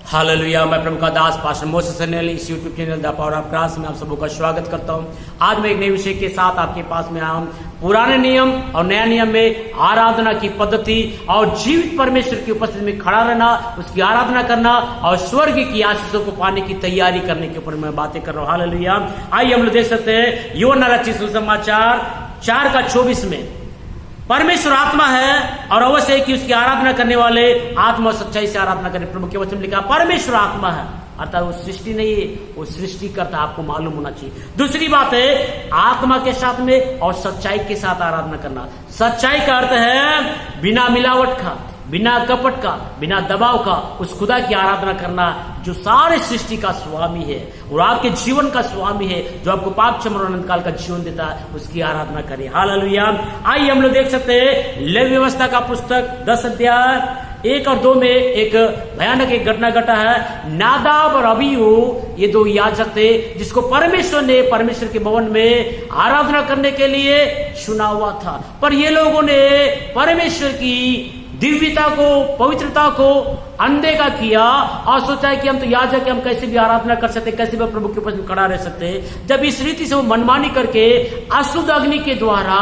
Hallelujah. मैं प्रभु का दास pastor Moses Sanel इस YouTube channel the power of cross में आप सबों का स्वागत करता हूं। आज मैं एक नए विषय के साथ आपके पास में आया हूं। पुराने नियम और नया नियम में आराधना की पद्धति और जीवित परमेश्वर की उपस्थिति में खड़ा रहना, उसकी आराधना करना और स्वर्ग की आशीषों को पाने की तैयारी करने के ऊपर मैं बातें कर रहा हूँ। हालेलुया। आइए हम लोग देख सकते हैं यूहन्ना रचित सुसमाचार 4:24 में परमेश्वर आत्मा है और अवश्य है कि उसकी आराधना करने वाले आत्मा और सच्चाई से आराधना करें। प्रभु के वचन में लिखा परमेश्वर आत्मा है, अर्थात वो सृष्टि नहीं है, वो सृष्टि करता, आपको मालूम होना चाहिए। दूसरी बात है आत्मा के साथ में और सच्चाई के साथ आराधना करना। सच्चाई का अर्थ है बिना मिलावट का, बिना कपट का, बिना दबाव का उस खुदा की आराधना करना जो सारे सृष्टि का स्वामी है और आपके जीवन का स्वामी है, जो आपको पाप क्षमा और अनंत काल का जीवन देता है, उसकी आराधना करें। हालेलुया। आइए हम लोग देख सकते हैं लेवी व्यवस्था का पुस्तक 10 अध्याय 1 और 2 में एक भयानक एक घटना घटा है। नादाब और अबीहू ये दो याजक थे जिसको परमेश्वर ने परमेश्वर के भवन में आराधना करने के लिए चुना हुआ था, पर ये लोगों ने परमेश्वर की दिव्यता को, पवित्रता को अनदेखा किया और सोचा है कि हम तो याजक है, हम कैसे भी आराधना कर सकते, कैसे भी प्रभु के ऊपर खड़ा रह सकते हैं। जब इस रीति से वो मनमानी करके अशुद्ध अग्नि के द्वारा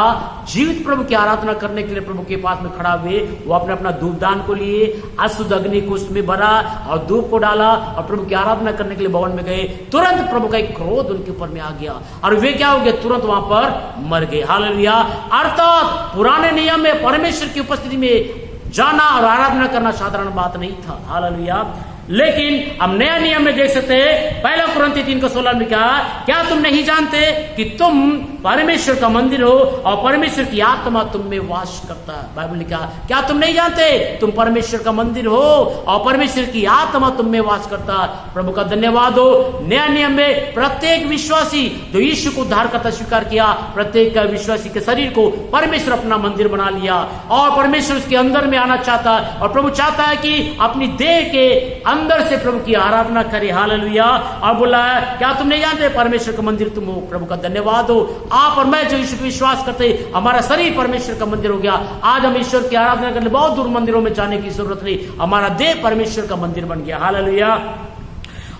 जीवित प्रभु की आराधना करने के लिए प्रभु के पास में खड़ा हुए, वो अपने अपना धूपदान को लिए, अशुद्ध अग्नि को उसमें भरा और धूप को डाला और प्रभु की आराधना करने के लिए भवन में गए। तुरंत प्रभु का एक क्रोध उनके ऊपर में आ गया और वे क्या हो गए, तुरंत वहां पर मर गए। हालेलुया। अर्थात पुराने नियम में परमेश्वर की उपस्थिति में जाना और आराधना करना साधारण बात नहीं था। हालेलुया। लेकिन हम नया नियम में देख सकते हैं 1 कुरिन्थी 3:16 में कहा, क्या तुम नहीं जानते कि तुम परमेश्वर का मंदिर हो और परमेश्वर की आत्मा तुम में वास करता है। बाइबल ने कहा क्या तुम नहीं जानते तुम परमेश्वर का मंदिर हो और परमेश्वर की आत्मा तुम में वास करता है। प्रभु का धन्यवाद हो। नया नियम में प्रत्येक विश्वासी जो यीशु को उद्धार करता स्वीकार किया, प्रत्येक विश्वासी के शरीर को परमेश्वर अपना मंदिर बना लिया और परमेश्वर उसके अंदर में आना चाहता है और प्रभु चाहता है कि अपनी देह के अंदर से प्रभु की आराधना करे। हालेलुया। और बोला है क्या तुम नहीं जानते परमेश्वर का मंदिर तुम हो। प्रभु का धन्यवाद हो। आप और मैं जो ईश्वर पर विश्वास करते हमारा शरीर परमेश्वर का मंदिर हो गया। आज हम ईश्वर की आराधना करने बहुत दूर मंदिरों में जाने की जरूरत नहीं, हमारा देह परमेश्वर का मंदिर बन गया। हालेलुया।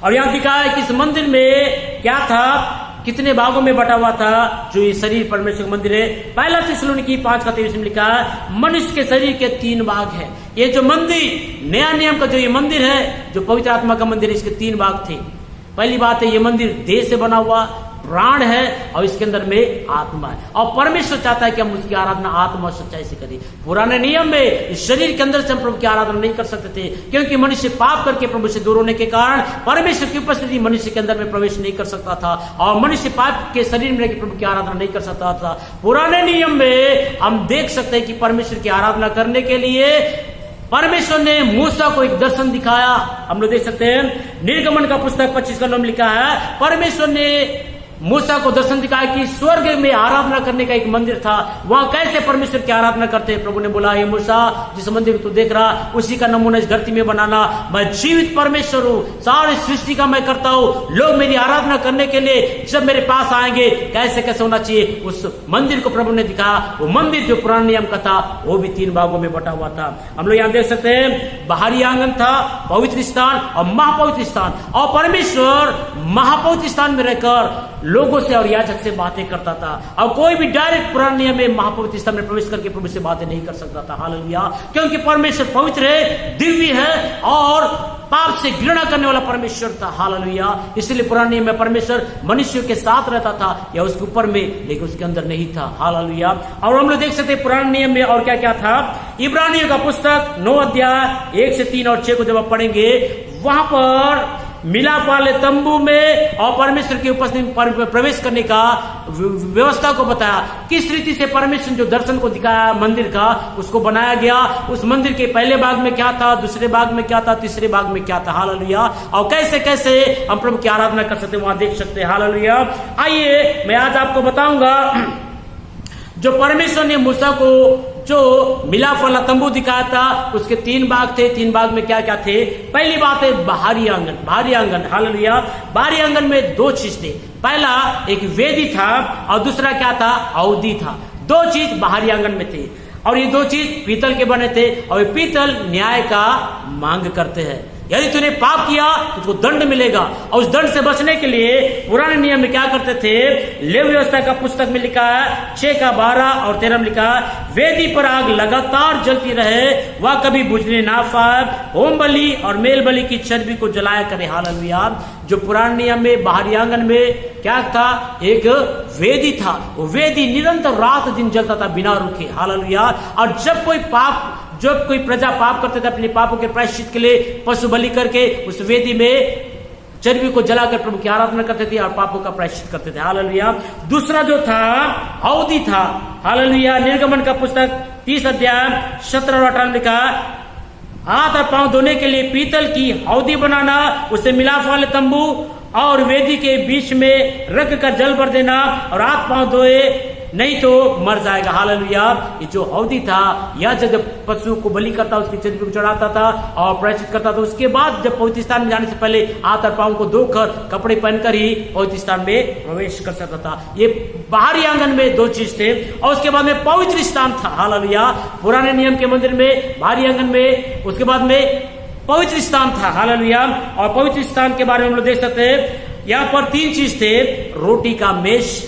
और यहां दिखा है कि इस मंदिर में क्या था, कितने भागों में बटा हुआ था जो ये शरीर परमेश्वर का मंदिर है। 1 थिस्सलुनीकी 5:23 में लिखा है मनुष्य के शरीर के 3 भाग हैं। ये जो मंदिर नया नियम का जो ये मंदिर है, जो पवित्र आत्मा का मंदिर है, इसके 3 भाग थे। पहली बात है ये मंदिर देह से बना हुआ प्राण है और इसके अंदर में आत्मा है और परमेश्वर चाहता है कि हम उसकी आराधना आत्मा और सच्चाई से करें। पुराने नियम में इस शरीर के अंदर से हम प्रभु की आराधना नहीं कर सकते थे, क्योंकि मनुष्य पाप करके प्रभु से दूर होने के कारण परमेश्वर की उपस्थिति मनुष्य के अंदर में प्रवेश नहीं कर सकता था और मनुष्य पाप के शरीर में रहकर प्रभु की आराधना नहीं कर सकता था। पुराने नियम में हम देख सकते हैं कि परमेश्वर की आराधना करने के लिए परमेश्वर ने मूसा को एक दर्शन दिखाया। हम लोग देख सकते हैं निर्गमन का पुस्तक 25 में लिखा है परमेश्वर ने मूसा को दर्शन दिखाया कि स्वर्ग में आराधना करने का एक मंदिर था, वहां कैसे परमेश्वर की आराधना करते हैं। प्रभु ने बोला हे मूसा, जिस मंदिर को तू देख रहा उसी का नमूना इस धरती में बनाना। मैं जीवित परमेश्वर हूँ, सारी सृष्टि का मैं करता हूँ। लोग मेरी आराधना करने के लिए जब मेरे पास आएंगे कैसे कैसे होना चाहिए, उस मंदिर को प्रभु ने दिखाया। वो मंदिर जो पुराने नियम का था वो भी 3 भागों में बटा हुआ था। हम लोग यहाँ देख सकते हैं बाहरी आंगन था, पवित्र स्थान और महापवित्र स्थान, और परमेश्वर महापवित्र स्थान में रहकर लोगों से और याजक से बातें करता था और कोई भी डायरेक्ट पुराने नियम में महापवित्र स्थान में प्रवेश करके प्रभु से बातें नहीं कर सकता था। हालेलुया। क्योंकि परमेश्वर पवित्र है, दिव्य है और पाप से घृणा करने वाला परमेश्वर था। हालेलुया। इसलिए पुराने नियम में परमेश्वर मनुष्य के साथ रहता था या उसके ऊपर में, लेकिन उसके अंदर नहीं था। हालेलुया। और हम लोग देख सकते हैं पुराने नियम में और क्या क्या था। इब्रानियों का पुस्तक 9 अध्याय 1 से 3 और 6 को जब आप पढ़ेंगे, वहां पर मिलाप वाले तंबू में और परमेश्वर की उपस्थिति में प्रवेश करने का व्यवस्था को बताया। किस रीति से परमेश्वर जो दर्शन को दिखाया मंदिर का, उसको बनाया गया। उस मंदिर के पहले भाग में क्या था, दूसरे भाग में क्या था, तीसरे भाग में क्या था। हालेलुया। और कैसे कैसे हम प्रभु की आराधना कर सकते वहां देख सकते हैं। हालेलुया। आइए मैं आज आपको बताऊंगा जो परमेश्वर ने मूसा को जो मिलाप वाला तंबू दिखाया था, उसके 3 भाग थे। 3 भाग में क्या क्या थे। पहली बात है बाहरी आंगन। बाहरी आंगन, हालेलुया। बाहरी आंगन में 2 चीज थे। पहला एक वेदी था और दूसरा क्या था, अवधि था। 2 चीज बाहरी आंगन में थे और ये 2 चीज पीतल के बने थे और ये पीतल न्याय का मांग करते हैं। यदि तूने पाप किया तो तुझको दंड मिलेगा। और उस दंड से बचने के लिए पुराने नियम में क्या करते थे, लेवी व्यवस्था का पुस्तक में लिखा है 6 का 12 और 13 में लिखा है, वेदी पर आग लगातार जलती रहे, वह कभी बुझने ना पाए, होम बलि और मेल बलि की चर्बी को जलाया करे। हालेलुया। जो पुराने नियम में बाहरी आंगन में क्या था, एक वेदी था, वो वेदी निरंतर रात दिन जलता था बिना रुके। हालेलुया। और जब कोई प्रजा पाप करते थे, अपने पापों के प्रायश्चित के लिए पशु बलि करके उस वेदी में चर्बी को जलाकर प्रभु की आराधना करते थे और पापों का प्रायश्चित करते थे। हालेलुया। दूसरा जो था हौदी था। हालेलुया। निर्गमन का पुस्तक 30 अध्याय 17 और 18 में लिखा, हाथ और पांव धोने के लिए पीतल की हौदी बनाना, उसे मिलाप वाले तंबू और वेदी के बीच में रख कर जल भर देना, और हाथ पांव धोए नहीं तो मर जाएगा। हालेलुया। ये जो हौदी था, यह जब पशु को बलि करता, उसकी चर्बी को चढ़ाता था और प्रायश्चित करता था, उसके बाद जब पवित्र स्थान में जाने से पहले हाथ और पांव को धोकर कपड़े पहनकर ही पवित्र स्थान में प्रवेश कर सकता था। ये बाहरी आंगन में 2 चीज थे। और उसके बाद में पवित्र स्थान था। हालेलुया। पुराने नियम के मंदिर में बाहरी आंगन में, उसके बाद में पवित्र स्थान था। हालेलुया। और पवित्र स्थान के बारे में हम लोग देख सकते हैं, यहाँ पर 3 चीज थे, रोटी का मेज,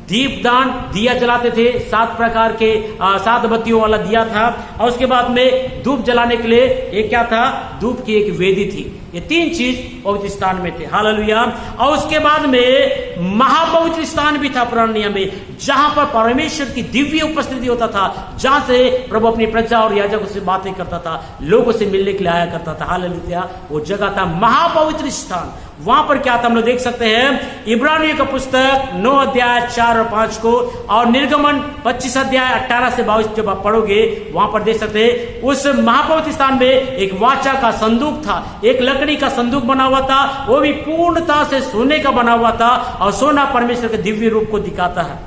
दीपदान, दिया जलाते थे, 7 प्रकार के 7 बत्तियों वाला दिया था, और उसके बाद में धूप जलाने के लिए एक क्या था, धूप की एक वेदी थी। ये 3 चीज पवित्र स्थान में थे। हालेलुया। और उसके बाद में महापवित्र स्थान भी था पुराने नियम में, जहां पर परमेश्वर की दिव्य उपस्थिति होता था, जहां से प्रभु अपनी प्रजा और याजकों से बातें करता था, लोगों से मिलने के लिए आया करता था। हालेलुया। वो जगह था महापवित्र स्थान। वहां पर क्या था हम लोग देख सकते हैं, इब्रानियों का पुस्तक 9 अध्याय 4 और 5 को, और निर्गमन 25 अध्याय 18 से 22 जब आप पढ़ोगे, वहां पर देख सकते हैं उस महापवित्र स्थान में एक वाचा का संदूक था, एक लकड़ी का संदूक बना हुआ था, वो भी पूर्णता से सोने का बना हुआ था, और सोना परमेश्वर के दिव्य रूप को दिखाता है।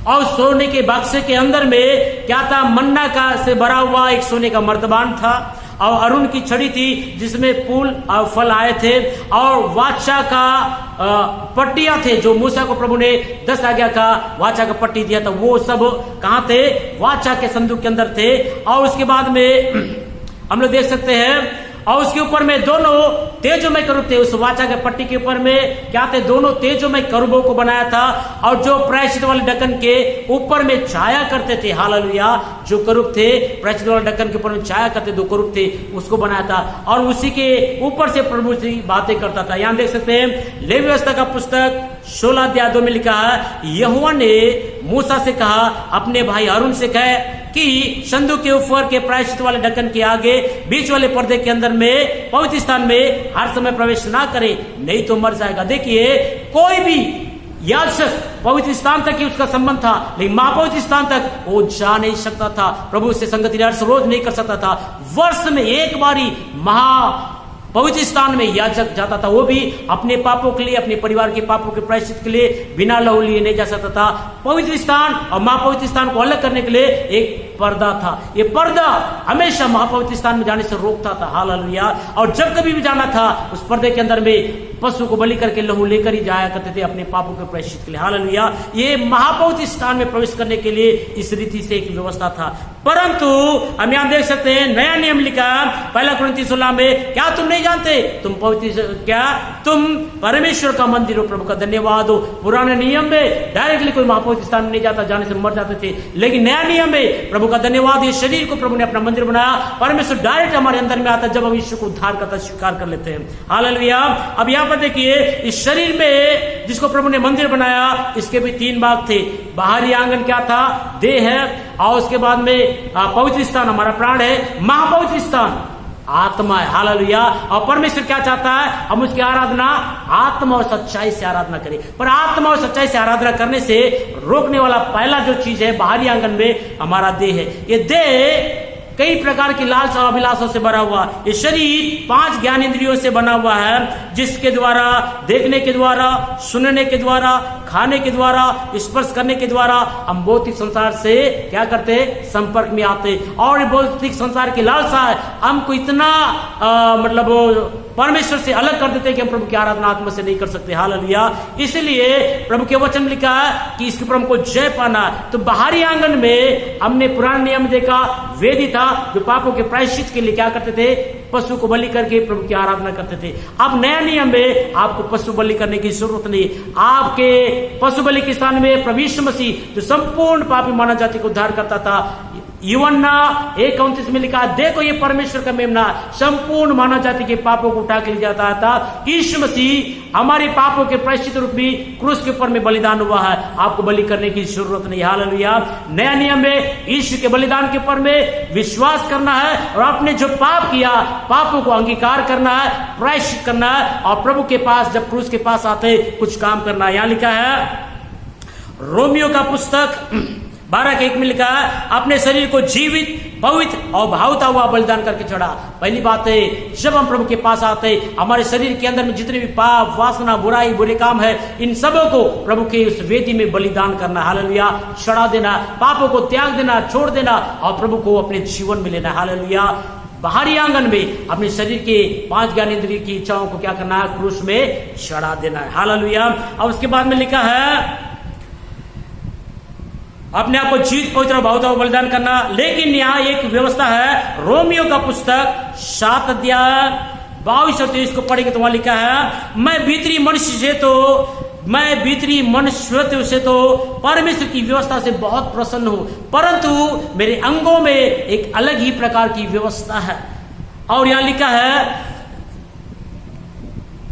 और सोने के बक्से के अंदर में क्या था, मन्ना का से भरा हुआ एक सोने का मर्तबान था, और अरुण की छड़ी थी जिसमें फूल और फल आए थे, और वाचा का पट्टियां थे जो मूसा को प्रभु ने 10 आज्ञा का वाचा का पट्टी दिया था, वो सब कहाँ थे, वाचा के संदूक के अंदर थे। और उसके बाद में हम लोग देख सकते हैं, और उसके ऊपर में दोनों तेजोमय करूब थे। उस वाचा के पट्टी के ऊपर में क्या थे, दोनों तेजोमय करूबों को बनाया था, और जो प्रायश्चित वाले ढक्कन के ऊपर में छाया करते थे। हालेलुया। जो करूब थे प्रायश्चित वाले ढक्कन के ऊपर में छाया करते, 2 करूब थे, उसको बनाया था, और उसी के ऊपर से प्रभु से बातें करता था। यहां देख सकते हैं लेवी व्यवस्था का पुस्तक 16 अध्याय 2 में लिखा है, यहोवा ने मूसा से कहा, अपने भाई अरुण से कहे कि संदूक के ऊपर के प्रायश्चित वाले ढक्कन के आगे बीच वाले पर्दे के अंदर में पवित्र स्थान में हर समय प्रवेश ना करे, नहीं तो मर जाएगा। देखिए, कोई भी याजक पवित्र स्थान तक ही उसका संबंध था, लेकिन महापवित्र स्थान तक वो जा नहीं सकता था, प्रभु से संगति रोज नहीं कर सकता था। वर्ष में एक बारी पवित्र स्थान में याजक जाता था, वो भी अपने पापों के लिए, अपने परिवार के पापों के प्रायश्चित के लिए बिना लहू लिए नहीं जा सकता था। पवित्र स्थान और महापवित्र स्थान को अलग करने के लिए एक पर्दा था। ये पर्दा हमेशा महापवित्र स्थान में जाने से रोकता था। हालेलुया। और जब कभी भी जाना था, उस पर्दे के अंदर में पशु को बलि करके लहू लेकर ही जाया करते थे अपने पापों के प्रायश्चित के लिए। हालेलुया। ये महापवित्र स्थान में प्रवेश करने के लिए इस रीति से एक व्यवस्था था। परंतु हम यहां देख सकते हैं नया नियम लिखा 1 कुरिन्थी 16 में, क्या तुम नहीं जानते तुम पवित्र, क्या तुम परमेश्वर का मंदिर हो। प्रभु का धन्यवाद हो। पुराने नियम में डायरेक्टली कोई महापवित्र स्थान में नहीं जाता, जाने से मर जाते थे, लेकिन नया नियम में प्रभु का धन्यवाद, ये शरीर को प्रभु ने अपना मंदिर बनाया। परमेश्वर डायरेक्ट हमारे अंदर में आता जब हम यीशु को उद्धार करता स्वीकार कर लेते हैं। हालेलुया। अब यहाँ पर देखिए, इस शरीर में जिसको प्रभु ने मंदिर बनाया, इसके भी 3 भाग थे। बाहरी आंगन क्या था, देह है, और उसके बाद में पवित्र स्थान हमारा प्राण है, महापवित्र स्थान आत्मा है। हालेलुया। और परमेश्वर क्या चाहता है, हम उसकी आराधना आत्मा और सच्चाई से आराधना करें। पर आत्मा और सच्चाई से आराधना करने से रोकने वाला पहला जो चीज है बाहरी आंगन में हमारा देह है। ये देह कई प्रकार की लालसा और अभिलाषों से भरा हुआ, ये शरीर 5 ज्ञान इंद्रियों से बना हुआ है, जिसके द्वारा, देखने के द्वारा, सुनने के द्वारा, खाने के द्वारा, स्पर्श करने के द्वारा हम भौतिक संसार से क्या करते हैं, संपर्क में आते। और भौतिक संसार की लालसा है हमको इतना मतलब परमेश्वर से अलग कर देते हैं कि हम प्रभु की आराधना आत्मा से नहीं कर सकते। हालेलुया। इसलिए प्रभु के वचन में लिखा है कि इसके ऊपर हमको जय पाना। तो बाहरी आंगन में हमने पुराने नियम देखा, वेदी था, जो पापों के प्रायश्चित के लिए क्या करते थे, पशु को बलि करके प्रभु की आराधना करते थे। अब नया नियम में आपको पशु बलि करने की जरूरत नहीं। आपके पशु बलि के स्थान में प्रभु यीशु मसीह जो संपूर्ण पापी मानव जाति को उद्धार करता था, यूहन्ना 1:29 में लिखा, देखो ये परमेश्वर का मेमना संपूर्ण मानव जाति के पापों को उठा के ले जाता था। यीशु मसीह हमारे पापों के प्रायश्चित रूप में क्रूस के ऊपर में बलिदान हुआ है। आपको बलि करने की जरूरत नहीं। हालेलुया। नया नियम में यीशु के बलिदान के ऊपर में विश्वास करना है और आपने जो पाप किया, पापों को अंगीकार करना है, प्रायश्चित करना है और प्रभु के पास जब क्रूस के पास आते कुछ काम करना है। यहां लिखा है रोमियो का पुस्तक 12:1 में लिखा है, अपने शरीर को जीवित, पवित्र और भावता हुआ बलिदान करके चढ़ा। पहली बात है, जब हम प्रभु के पास आते हमारे शरीर के अंदर में जितने भी पाप, वासना, बुराई, बुरे काम है, इन सबों को प्रभु के उस वेदी में बलिदान करना। हालेलुया। चढ़ा देना, पापों को त्याग देना, छोड़ देना और प्रभु को अपने जीवन में लेना। हालेलुया। बाहरी आंगन में अपने शरीर के 5 ज्ञानेंद्रिय की इच्छाओं को क्या करना है, क्रूस में चढ़ा देना है। हालेलुया। और उसके बाद में लिखा है अपने आप को जीवित, पवित्र और भावता हुआ बलिदान करना। लेकिन यहाँ एक व्यवस्था है, रोमियो का पुस्तक 7 अध्याय 22-23 को पढ़ेंगे तो वहां लिखा है, मैं भीतरी मनुष्य से तो परमेश्वर की व्यवस्था से बहुत प्रसन्न हूं, परंतु मेरे अंगों में एक अलग ही प्रकार की व्यवस्था है। और यहां लिखा है,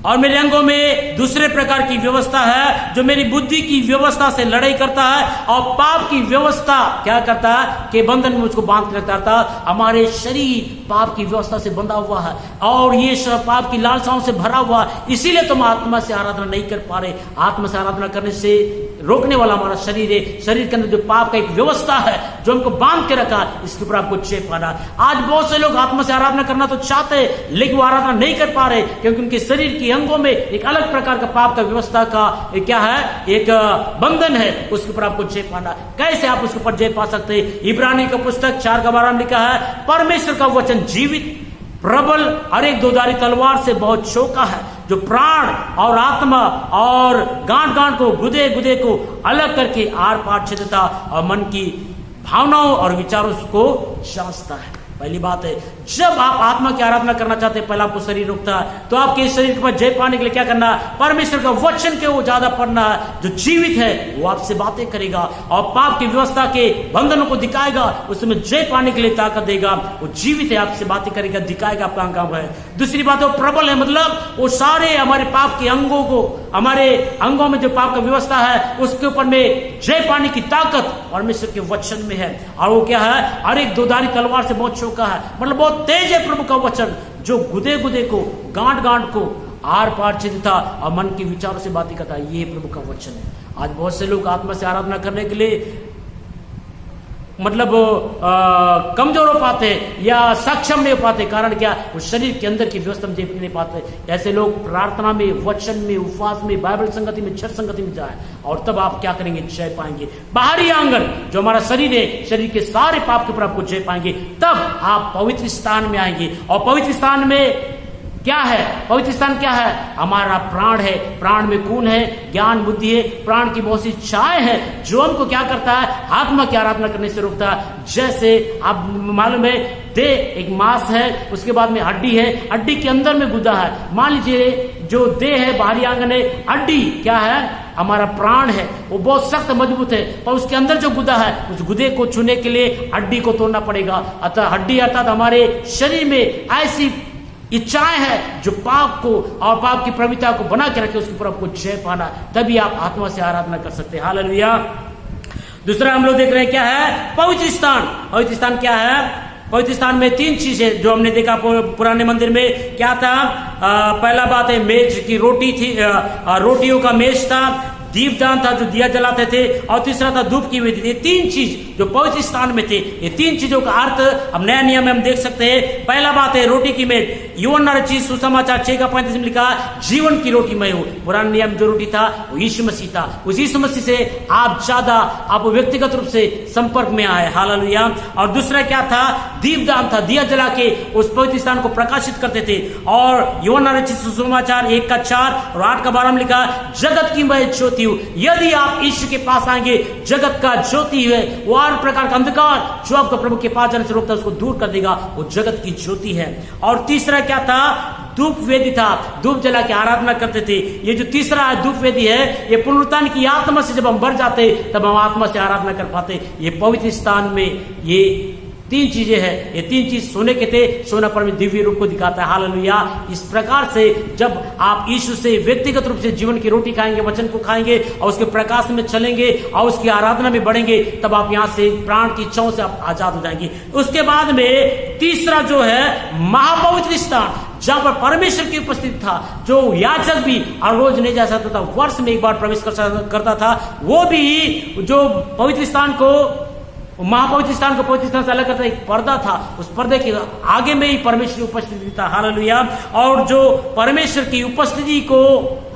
और मेरे अंगों में दूसरे प्रकार की व्यवस्था है जो मेरी बुद्धि की व्यवस्था से लड़ाई करता है और पाप की व्यवस्था क्या करता है कि बंधन में मुझको बांध के रखता था। हमारे शरीर पाप की व्यवस्था से बंधा हुआ है और ये सब पाप की लालसाओं से भरा हुआ है, इसीलिए तुम आत्मा से आराधना नहीं कर पा रहे। आत्मा से आराधना करने से रोकने वाला हमारा शरीर है। शरीर के अंदर जो पाप का एक व्यवस्था है जो हमको बांध के रखा, इसके ऊपर आपको चेप पाना। आज बहुत से लोग आत्मा से आराधना करना तो चाहते हैं लेकिन वो आराधना नहीं कर पा रहे क्योंकि उनके शरीर की अंगों में एक अलग प्रकार का पाप का व्यवस्था का क्या है, एक बंधन है। उसके ऊपर आपको जय पाना। कैसे आप उसके ऊपर जय पा सकते हैं? इब्रानी का पुस्तक 4:12 में लिखा है, परमेश्वर का वचन जीवित, प्रबल और एक दोधारी तलवार से बहुत चौका है जो प्राण और आत्मा और गांठ गांठ को, गुदे गुदे को अलग करके आर पार छेदता और मन की भावनाओं और विचारों को जांचता है। पहली बात है, जब आप आत्मा की आराधना करना चाहते हैं पहले आपको शरीर रुकता है, तो आपके शरीर के पास जय पाने के लिए क्या करना है? परमेश्वर का वचन के वो ज्यादा पढ़ना है जो जीवित है, वो आपसे बातें करेगा और पाप की व्यवस्था के बंधनों को दिखाएगा, उसमें जय पाने के लिए ताकत देगा। वो जीवित है, आपसे बातें करेगा, दिखाएगा आपका काम है। दूसरी बात है, वो प्रबल है, मतलब वो सारे हमारे पाप के अंगों को, हमारे अंगों में जो पाप का व्यवस्था है उसके ऊपर में जय पाने की ताकत परमेश्वर के वचन में है। और वो क्या है? और एक दोधारी तलवार से बहुत चौका है, मतलब बहुत तेज है प्रभु का वचन जो गुदे गुदे को, गांठ गांठ को आर पार छेदता और मन के विचारों से बातें करता है। ये प्रभु का वचन है। आज बहुत से लोग आत्मा से आराधना करने के लिए मतलब कमजोर हो पाते या सक्षम नहीं हो पाते। कारण क्या? उस शरीर के अंदर की व्यवस्था में देख नहीं पाते। ऐसे लोग प्रार्थना में, वचन में, उपवास में, बाइबल संगति में, चर्च संगति में जाए और तब आप क्या करेंगे? जय पाएंगे। बाहरी आंगन जो हमारा शरीर है, शरीर के सारे पाप के ऊपर आपको जय पाएंगे, तब आप पवित्र स्थान में आएंगे। और पवित्र स्थान में क्या है? पवित्र स्थान क्या है? हमारा प्राण है। प्राण में खून है, ज्ञान, बुद्धि है, प्राण की बहुत सी इच्छाएं हैं जो हमको क्या करता है? आत्मा की आराधना करने से रोकता है। जैसे आप मालूम है, देह एक मांस है, उसके बाद में हड्डी है, हड्डी के अंदर में गुदा है। मान लीजिए जो देह है, बाहरी आंगन है, हड्डी क्या है? हमारा प्राण है, वो बहुत सख्त मजबूत है, पर उसके अंदर जो गुदा है, उस गुदे को छूने के लिए हड्डी को तोड़ना पड़ेगा। अतः हड्डी अर्थात हमारे शरीर में ऐसी इच्छाएं हैं जो पाप को और पाप की प्रवृत्ति को बना के रखे, उसके ऊपर आपको जय पाना, तभी आप आत्मा से आराधना कर सकते हैं। हालेलुया। दूसरा हम लोग देख रहे हैं क्या है? पवित्र स्थान। पवित्र स्थान क्या है? पवित्र स्थान में 3 चीजें जो हमने देखा पुराने मंदिर में क्या था। पहला बात है, मेज की रोटी थी, रोटियों का मेज था, दीपदान था जो दिया जलाते थे, और तीसरा था धूप की विधि। ये 3 चीज जो पवित्र स्थान में थे, ये 3 चीजों का अर्थ हम नया नियम में हम देख सकते हैं। पहला बात है रोटी की मेज। यूहन्ना रचित सुसमाचार 6:35 में लिखा, जीवन की रोटी मैं हूं। पुराने नियम जो रोटी था वो यीशु मसीह था। उस यीशु मसीह से आप ज्यादा आप व्यक्तिगत रूप से संपर्क में आए। हालेलुया। और दूसरा क्या था? दीपदान था, दिया जला के उस पवित्र स्थान को प्रकाशित करते थे। और यूहन्ना रचित सुसमाचार 1:4 और 8:12 में लिखा, जगत की वह ज्योति ज्योति हूं। यदि आप ईश्वर के पास आएंगे, जगत का ज्योति है, वो हर प्रकार का अंधकार जो आपको प्रभु के पास जाने से रोकता है उसको दूर कर देगा। वो जगत की ज्योति है। और तीसरा क्या था? धूप वेदी था। धूप जला के आराधना करते थे। ये जो तीसरा धूप वेदी है, ये पुनरुत्थान की आत्मा से जब हम भर जाते तब हम आत्मा से आराधना कर पाते। ये पवित्र स्थान में ये तीन चीजें हैं। ये तीन चीज सोने के थे। सोना परमेश्वर दिव्य रूप को दिखाता है। हालेलुया। इस प्रकार से जब आप यीशु से व्यक्तिगत रूप से जीवन की रोटी खाएंगे, वचन को खाएंगे और उसके प्रकाश में चलेंगे और उसकी आराधना में बढ़ेंगे, तब आप यहां से प्राण की इच्छाओं से आप आजाद हो जाएंगे। उसके बाद में तीसरा जो है महापवित्र स्थान, जहां पर परमेश्वर की उपस्थिति था, जो याजक भी और रोज नहीं जा सकता था, वर्ष में एक बार प्रवेश करता था। वो भी जो पवित्र स्थान को, महापवित्र स्थान को पवित्र स्थान से अलग करता एक पर्दा था। उस पर्दे के आगे में ही परमेश्वर की उपस्थिति था। हालेलुया। और जो परमेश्वर की उपस्थिति को,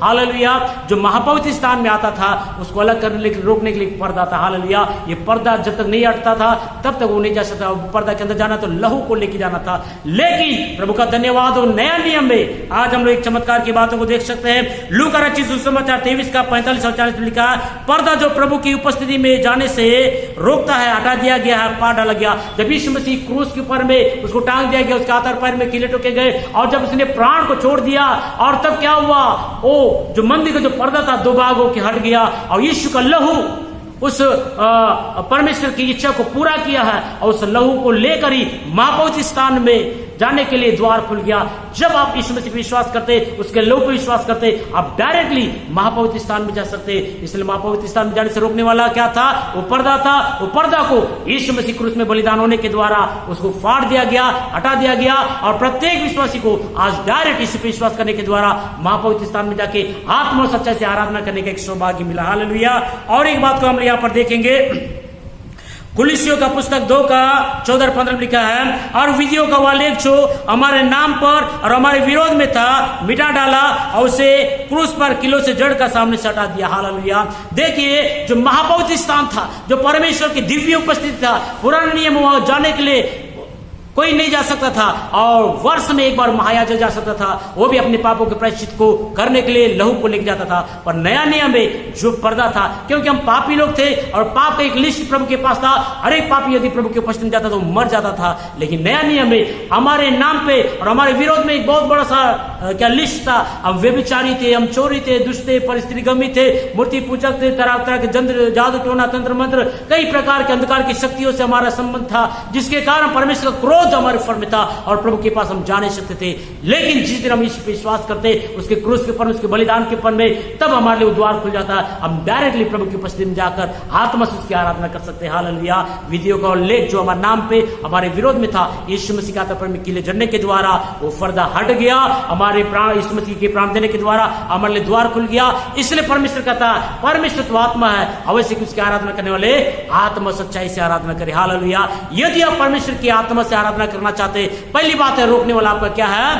हालेलुया, जो महापवित्र स्थान में आता था उसको अलग करने के लिए, रोकने के लिए पर्दा था। हालेलुया। ये पर्दा जब तक नहीं हटता था तब तक वो नहीं जा सकता। पर्दा के अंदर जाना तो लहू को लेके जाना था। लेकिन प्रभु का धन्यवाद हो, नया नियम में आज हम लोग एक चमत्कार की बातों को देख सकते हैं। लूका रचित सुसमाचार 23 का 45 और 40 में लिखा, पर्दा जो प्रभु की उपस्थिति में जाने से रोकता है, हटा दिया गया है, पार डाला गया। जब यीशु मसीह क्रूस के ऊपर में उसको टांग दिया गया, उसके हाथ और पैर में कीले ठोके गए और जब उसने प्राण को छोड़ दिया, और तब क्या हुआ? ओ जो मंदिर का जो पर्दा था दो भाग होकर हट गया और यीशु का लहू उस परमेश्वर की इच्छा को पूरा किया है और उस लहू को लेकर ही महापवित्र स्थान में जाने के लिए द्वार खुल गया। जब आप यीशु मसीह पर विश्वास करते, उसके लहू पर विश्वास करते, आप डायरेक्टली महापवित्र स्थान में जा सकते। इसलिए महापवित्र स्थान में जाने से रोकने वाला क्या था? वो पर्दा था। वो पर्दा को यीशु मसीह क्रूस में बलिदान होने के द्वारा उसको फाड़ दिया गया, हटा दिया गया और प्रत्येक विश्वासी को आज डायरेक्ट यीशु पर विश्वास करने के द्वारा महापवित्र स्थान में जाके आत्मा और सच्चाई से आराधना करने का एक सौभाग्य मिला। हालेलुया। और एक बात को हम यहाँ पर देखेंगे, कुलिसियों का पुस्तक 2 का 14-15 में लिखा है, और विधियों का वह लेख जो हमारे नाम पर और हमारे विरोध में था मिटा डाला और उसे क्रूस पर किलो से जड़ का सामने से हटा दिया। हालेलुया। देखिए, जो महापवित्र स्थान था, जो परमेश्वर की दिव्य उपस्थिति था, पुराने नियम वहां जाने के लिए कोई नहीं जा सकता था और वर्ष में एक बार महायाजक जा सकता था, वो भी अपने पापों के प्रायश्चित को करने के लिए लहू को लेके जाता था। पर नया नियम में जो पर्दा था, क्योंकि हम पापी लोग थे और पाप का एक लिस्ट प्रभु के पास था, हर एक पापी यदि प्रभु के उपस्थिति में जाता तो मर जाता था। लेकिन नया नियम में हमारे नाम पे और हमारे विरोध में एक बहुत बड़ा सा क्या लिस्ट था। हम व्यभिचारी थे, हम चोरी थे, दुष्ट थे, परिस्त्रीगमी थे, मूर्ति पूजक थे, तरह तरह के जंत्र, जादू टोना, तंत्र मंत्र, कई प्रकार के अंधकार की शक्तियों से हमारा संबंध था, जिसके कारण परमेश्वर का क्रोध हमारे ऊपर में था और प्रभु के पास हम जा नहीं सकते थे। लेकिन जिस दिन हम यीशु पे विश्वास करते, उसके क्रूस के ऊपर, उसके बलिदान के ऊपर में, तब हमारे लिए द्वार खुल जाता। हम डायरेक्टली प्रभु की उपस्थिति में जाकर आत्मा से उसकी आराधना कर सकते हैं। हालेलुया। विधियों का लेख जो हमारे नाम पे, हमारे विरोध में था, यीशु मसीह का पर में किले जड़ने के द्वारा वो पर्दा हट गया। हमारे प्राण यीशु मसीह के प्राण देने के द्वारा हमारे लिए द्वार खुल गया। इसलिए परमेश्वर कहता है, परमेश्वर तो आत्मा है, अवश्य उसकी आराधना करने वाले आत्मा सच्चाई से आराधना करे। हालेलुया। यदि आप परमेश्वर की आत्मा से आराधना करना चाहते, पहली बात है, रोकने वाला आपका क्या है?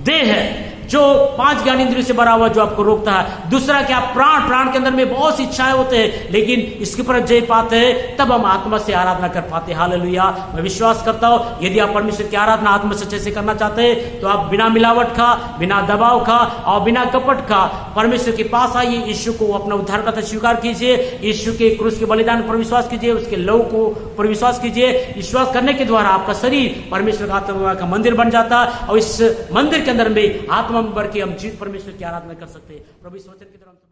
देह है, जो 5 ज्ञान इंद्रियों से भरा हुआ, जो आपको रोकता है। दूसरा क्या? प्राण। प्राण के अंदर में बहुत सी इच्छाएं होते हैं, लेकिन इसके ऊपर जय पाते हैं, तब हम आत्मा से आराधना कर पाते हैं। हालेलुया। मैं विश्वास करता हूं, यदि आप परमेश्वर की आराधना आत्मा सच्चाई से करना चाहते हैं, तो आप बिना मिलावट का, बिना दबाव का और बिना कपट का परमेश्वर के पास आइए। यीशु को अपना उद्धारकर्ता स्वीकार कीजिए, यीशु के क्रूस के बलिदान पर विश्वास कीजिए, उसके लहू को पर विश्वास कीजिए। विश्वास करने के द्वारा आपका शरीर परमेश्वर का आत्मा का मंदिर बन जाता है और इस मंदिर के अंदर में आत्मा में बढ़ के हम जीवित परमेश्वर की आराधना कर सकते हैं। प्रभु इस वचन की तरफ